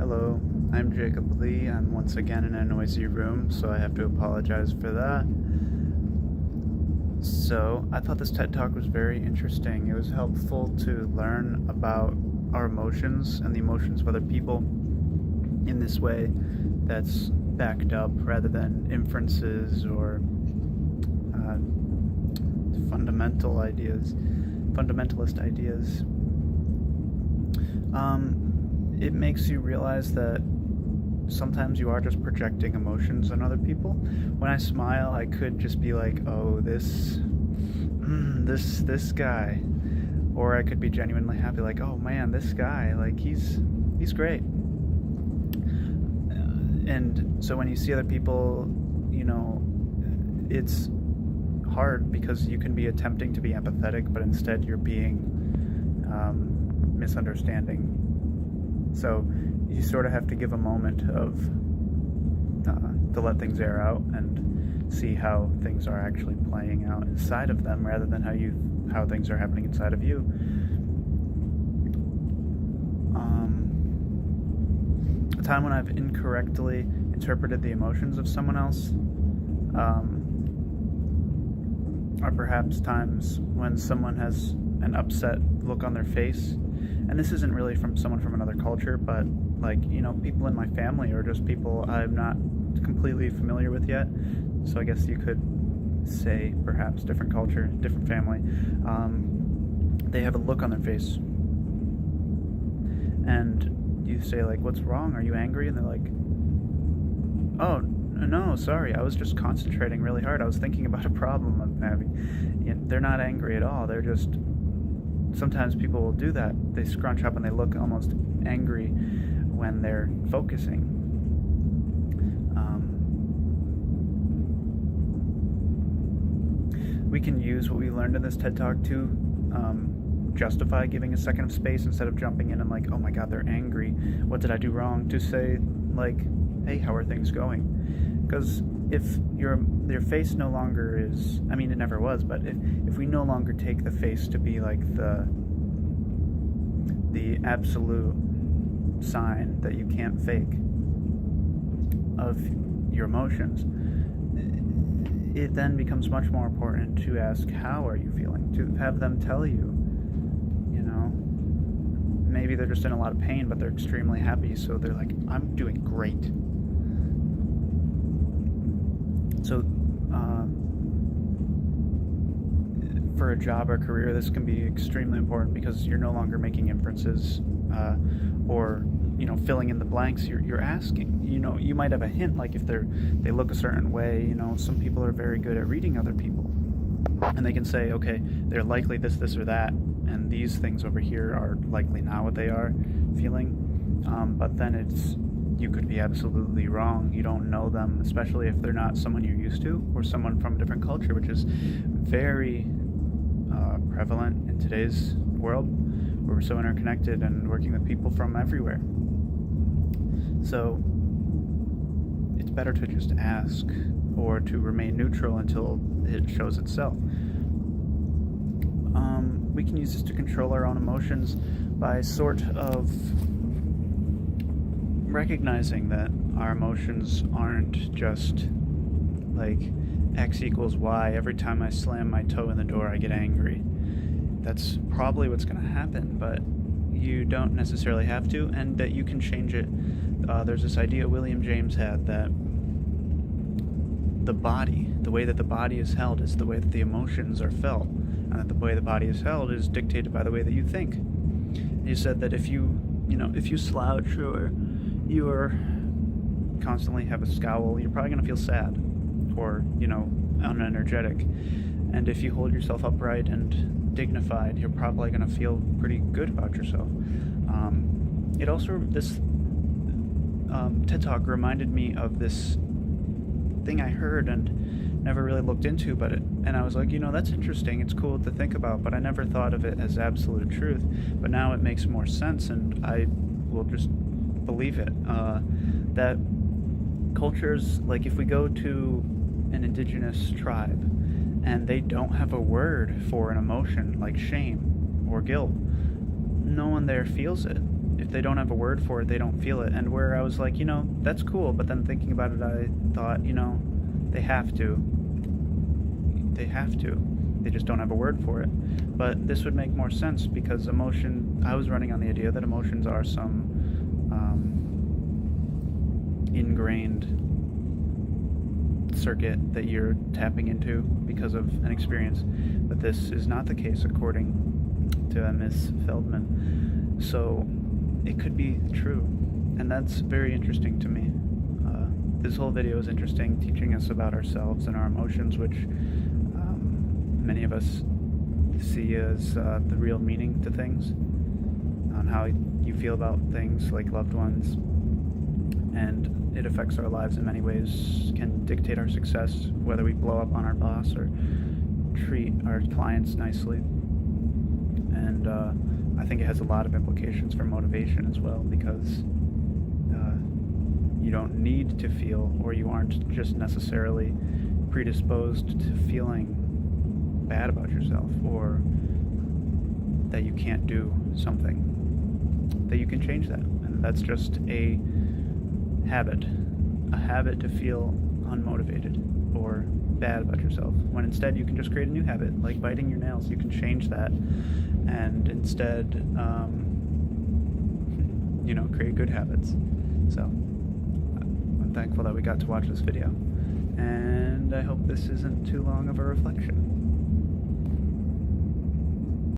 Hello, I'm Jacob Lee. I'm once again in a noisy room, so I have to apologize for that. So, I thought this TED Talk was very interesting. It was helpful to learn about our emotions and the emotions of other people in this way that's backed up rather than inferences or uh, fundamentalist ideas. It makes you realize that sometimes you are just projecting emotions on other people. When I smile, I could just be like, "Oh, this guy," or I could be genuinely happy, like, "Oh man, this guy, like he's great." And so when you see other people, it's hard because you can be attempting to be empathetic, but instead you're being misunderstanding. So you sort of have to give a moment to let things air out and see how things are actually playing out inside of them rather than how things are happening inside of you. A time when I've incorrectly interpreted the emotions of someone else are perhaps times when someone has an upset look on their face. And this isn't really from someone from another culture, but people in my family or just people I'm not completely familiar with yet. So I guess you could say perhaps different culture, different family. They have a look on their face. And you say, like, "What's wrong? Are you angry?" And they're like, "Oh, no, sorry. I was just concentrating really hard. I was thinking about a problem I'm having." They're not angry at all. They're just... Sometimes people will do that. They scrunch up and they look almost angry when they're focusing. We can use what we learned in this TED Talk to justify giving a second of space instead of jumping in and like, "Oh my god, they're angry. What did I do wrong?" To say, like, "Hey, how are things going?" Because if your face no longer is... I mean, it never was, but if we no longer take the face to be like the absolute sign that you can't fake of your emotions, it then becomes much more important to ask, "How are you feeling?" To have them tell you. Maybe they're just in a lot of pain, but they're extremely happy, so they're like, "I'm doing great." So, for a job or career, this can be extremely important because you're no longer making inferences or filling in the blanks. You're asking. You might have a hint, like if they look a certain way. Some people are very good at reading other people, and they can say, "Okay, they're likely this or that, and these things over here are likely not what they are feeling." But then you could be absolutely wrong. You don't know them, especially if they're not someone you're used to or someone from a different culture, which is very prevalent in today's world where we're so interconnected and working with people from everywhere. So it's better to just ask or to remain neutral until it shows itself. We can use this to control our own emotions by sort of recognizing that our emotions aren't just like X equals Y. Every time I slam my toe in the door, I get angry. That's probably what's going to happen, but you don't necessarily have to, and that you can change it. There's this idea William James had that the way that the body is held is the way that the emotions are felt, and that the way the body is held is dictated by the way that you think. He said that if you slouch or you constantly have a scowl, you're probably going to feel sad or, unenergetic. And if you hold yourself upright and dignified, you're probably going to feel pretty good about yourself. This TED Talk reminded me of this thing I heard and never really looked into, and I was like, that's interesting. It's cool to think about, but I never thought of it as absolute truth. But now it makes more sense, and I will just believe it. That cultures, like if we go to an indigenous tribe and they don't have a word for an emotion like shame or guilt, no one there feels it. if they don't have a word for it, they don't feel it. And where I was like, that's cool, but then thinking about it, I thought, they have to. They have to. They just don't have a word for it. But this would make more sense because I was running on the idea that emotions are some ingrained circuit that you're tapping into because of an experience. But this is not the case according to Miss Feldman. So it could be true. And that's very interesting to me. This whole video is interesting, teaching us about ourselves and our emotions, which many of us see as the real meaning to things, on how you feel about things like loved ones, and it affects our lives in many ways, can dictate our success, whether we blow up on our boss or treat our clients nicely. And I think it has a lot of implications for motivation as well, because you don't need to feel, or you aren't just necessarily predisposed to feeling bad about yourself, or that you can't do something, that you can change that. And that's just a habit to feel unmotivated or bad about yourself, when instead you can just create a new habit, like biting your nails. You can change that and instead create good habits. So I'm thankful that we got to watch this video, and I hope this isn't too long of a reflection.